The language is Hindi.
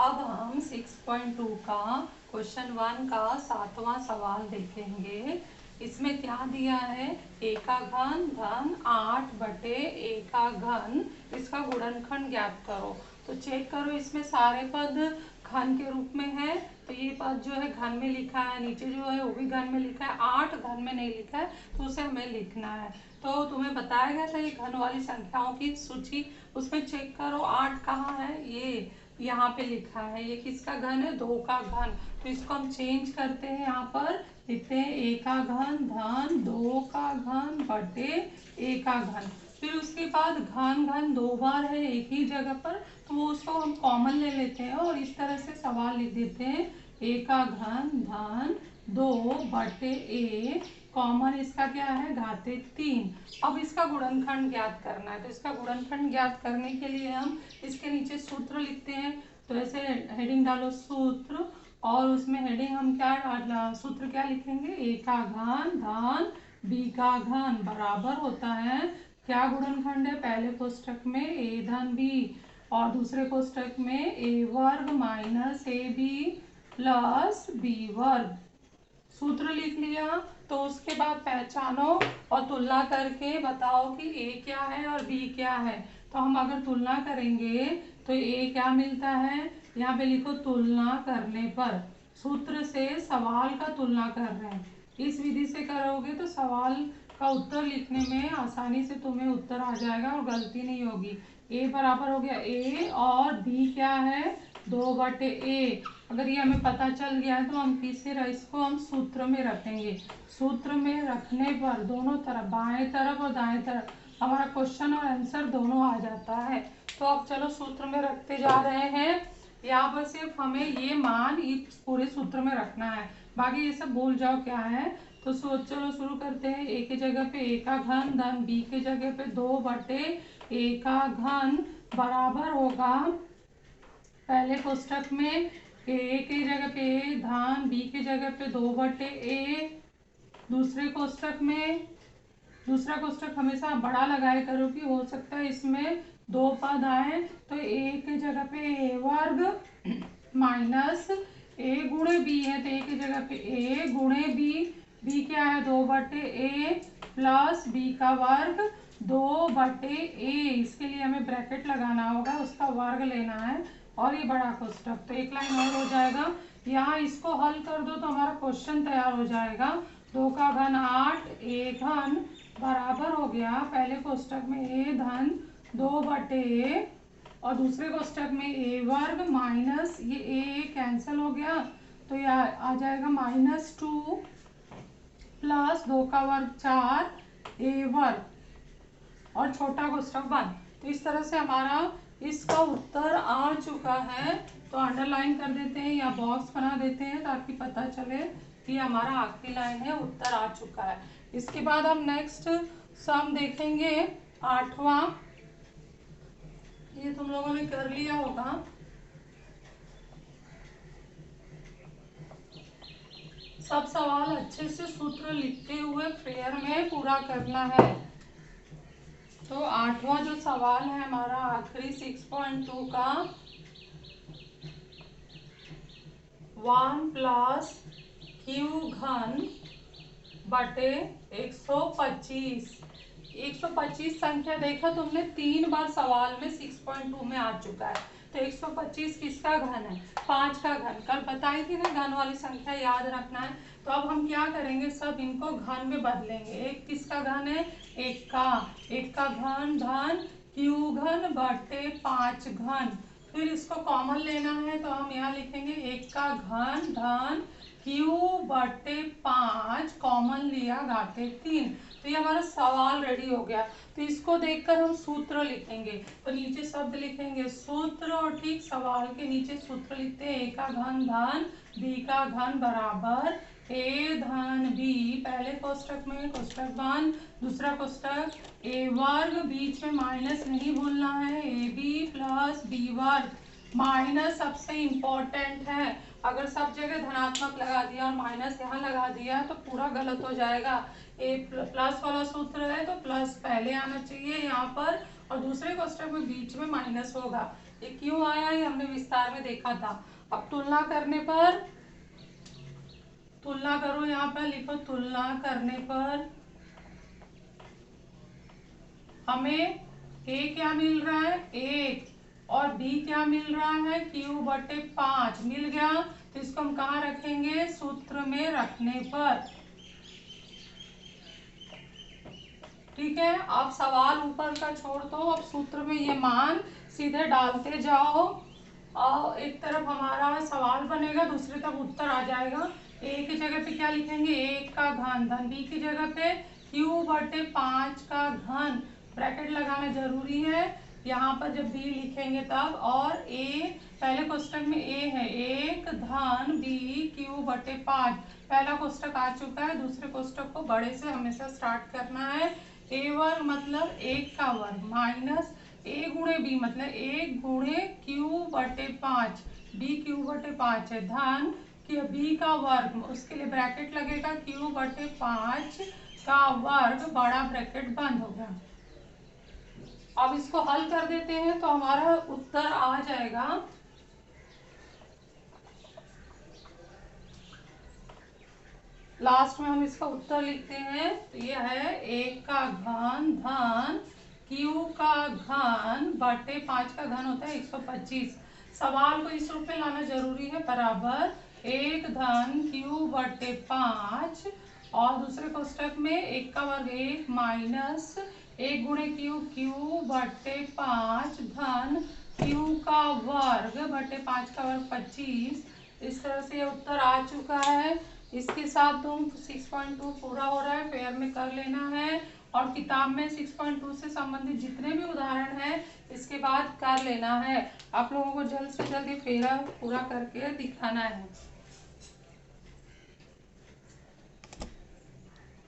अब हम 6.2 का क्वेश्चन 1 का 7वां सवाल देखेंगे। इसमें क्या दिया है, a का घन धन 8/a का घन, इसका गुणनखंड ज्ञात करो। तो चेक करो, इसमें सारे पद घन के रूप में है, तो ये पद जो है घन में लिखा है, नीचे जो है वो भी घन में लिखा है, 8 घन में नहीं लिखा है, तो उसे हमें लिखना है। तो तुम्हें बताया गया था ये घन वाली संख्याओं की सूची, उसमें चेक करो 8 कहाँ है, ये यहाँ पे लिखा है। ये किसका घन है, 2 का घन। तो इसको हम चेंज करते हैं, यहाँ पर लिखते हैं a का घन धन 2 का घन बटे a का घन। फिर उसके बाद घन घन 2 बार है एक ही जगह पर, तो वो उसको हम कॉमन ले लेते हैं और इस तरह से सवाल लिख देते हैं a का घन धन 2 बटे a, कॉमन इसका क्या है, घाते 3। अब इसका गुणनखंड ज्ञात करना है, तो इसका गुणनखंड ज्ञात करने के लिए हम इसके नीचे सूत्र लिखते हैं। तो ऐसे हेडिंग डालो सूत्र, और उसमें हेडिंग हम क्या सूत्र क्या लिखेंगे, a का घन धन b का घन बराबर होता है क्या गुणनखंड है, पहले कोष्टक में a धन b और दूसरे कोष्टक में a वर्ग माइनस ab प्लस b वर्ग। सूत्र लिख लिया, तो उसके बाद पहचानो और तुलना करके बताओ कि a क्या है और b क्या है। तो हम अगर तुलना करेंगे तो a क्या मिलता है, यहाँ पे लिखो तुलना करने पर, सूत्र से सवाल का तुलना कर रहे हैं। इस विधि से करोगे तो सवाल का उत्तर लिखने में आसानी से तुम्हें उत्तर आ जाएगा और गलती नहीं होगी। a बराबर हो गया a और b क्या है, 2/a। अगर ये हमें पता चल गया है तो हम फिर इसको हम सूत्र में रखेंगे। सूत्र में रखने पर दोनों तरफ, बाएं तरफ और दाएं तरफ, हमारा क्वेश्चन और आंसर दोनों आ जाता है। तो अब चलो सूत्र में रखते जा रहे हैं। यहाँ पर सिर्फ हमें ये मान इस पूरे सूत्र में रखना है, बाकी ये सब भूल जाओ क्या है। तो चलो शुरू करते हैं। a की जगह पे a का घन धन b की जगह पे 2/a का घन बराबर होगा, पहले कोष्टक में a की जगह पे a धन b की जगह पे 2/a, दूसरे कोष्टक में, दूसरा कोष्टक हमेशा बड़ा लगाया करो कि हो सकता है इसमें 2 पद आए, तो a की जगह पे a वर्ग माइनस a गुणे b है, तो a की जगह पे a गुणे b क्या है, 2/a प्लस b का वर्ग 2/a। इसके लिए हमें ब्रैकेट लगाना होगा, उसका वर्ग लेना है, और ये बड़ा कोष्टक। तो एक लाइन और हो जाएगा, यहाँ इसको हल कर दो तो हमारा क्वेश्चन तैयार हो जाएगा। 2 का घन 8 a घन बराबर हो गया, पहले कोष्टक में a धन 2/a और दूसरे कोष्टक में a वर्ग माइनस ये a कैंसिल हो गया, तो यह आ जाएगा -2 प्लस 2 का वर्ग 4 a वर्ग और छोटा कोष्टक बंद। तो इस तरह से हमारा इसका उत्तर आ चुका है। तो अंडरलाइन कर देते हैं या बॉक्स बना देते हैं ताकि पता चले कि हमारा आखिरी लाइन है, उत्तर आ चुका है। इसके बाद हम नेक्स्ट सम देखेंगे 8वां, ये तुम लोगों ने कर लिया होगा। सब सवाल अच्छे से सूत्र लिखते हुए प्रेयर में पूरा करना है। तो 8वां जो सवाल है हमारा आखिरी 6.2 का, 1 प्लस क्यू घन बटे 125। 125 संख्या देखा तुमने 3 बार सवाल में 6.2 में आ चुका है। तो 125 किसका घन है, 5 का घन। कल बताई थी ना घन वाली संख्या याद रखना है। तो अब हम क्या करेंगे, सब इनको घन में बदलेंगे। एक किसका घन है, एक का घन धन क्यू घन बटे 5 घन। फिर इसको कॉमन लेना है, तो हम यहाँ लिखेंगे 1 का घन धन क्यू बटे 5, कॉमन लिया घाते 3। तो ये हमारा सवाल रेडी हो गया। तो इसको देखकर हम सूत्र लिखेंगे, तो नीचे शब्द लिखेंगे सूत्र, और ठीक सवाल के नीचे सूत्र लिखते हैं a का घन धन b का घन बराबर a धन b, पहले कोष्टक में कोष्टक बंद, दूसरा कोष्टक a वर्ग, बीच में माइनस नहीं भूलना है, ab प्लस b वर्ग। माइनस सबसे इम्पोर्टेंट है, अगर सब जगह धनात्मक लगा दिया और माइनस यहाँ लगा दिया तो पूरा गलत हो जाएगा। ए प्लस वाला सूत्र है तो प्लस पहले आना चाहिए यहाँ पर, और दूसरे कोष्टक में बीच में माइनस होगा। ये क्यों आया ये हमने विस्तार में देखा था। अब तुलना करने पर, तुलना करो, यहाँ पर लिखो तुलना करने पर हमें a क्या मिल रहा है 1 और b क्या मिल रहा है q/5 मिल गया। तो इसको हम कहाँ रखेंगे, सूत्र में रखने पर। ठीक है, अब सवाल ऊपर का छोड़ दो, अब सूत्र में ये मान सीधे डालते जाओ और एक तरफ हमारा सवाल बनेगा, दूसरी तरफ उत्तर आ जाएगा। a की जगह पे क्या लिखेंगे 1 का घन, धन b की जगह पे q/5 का घन, ब्रैकेट लगाना जरूरी है यहाँ पर जब b लिखेंगे तब। और a पहले कोष्टक में a है 1 धन b q/5, पहला कोष्टक आ चुका है, दूसरे कोष्टक को बड़े से हमेशा स्टार्ट करना है। a वर्ग मतलब 1 का वर्ग माइनस a गुणे b मतलब 1 गुणे q/5, b q/5 है, धन b का वर्ग, उसके लिए ब्रैकेट लगेगा q/5 का वर्ग, बड़ा ब्रैकेट बंद हो गया। अब इसको हल कर देते हैं तो हमारा उत्तर आ जाएगा लास्ट में हम इसका उत्तर लिखते हैं तो ये है 1 का घन धन q का घन बटे 5 का घन होता है 125। सवाल को इस रूप में लाना जरूरी है, बराबर 1 धन q/5 और दूसरे कोष्टक में 1 का वर्ग 1 माइनस 1 गुणे q/5 धन q का वर्ग बटे 5 का वर्ग 25। इस तरह से ये उत्तर आ चुका है। इसके साथ तुम 6.2 पूरा हो रहा है, पेयर में कर लेना है और किताब में 6.2 से संबंधित जितने भी उदाहरण हैं इसके बाद कर लेना है। आप लोगों को जल्द से जल्द ये पेयर पूरा करके दिखाना है।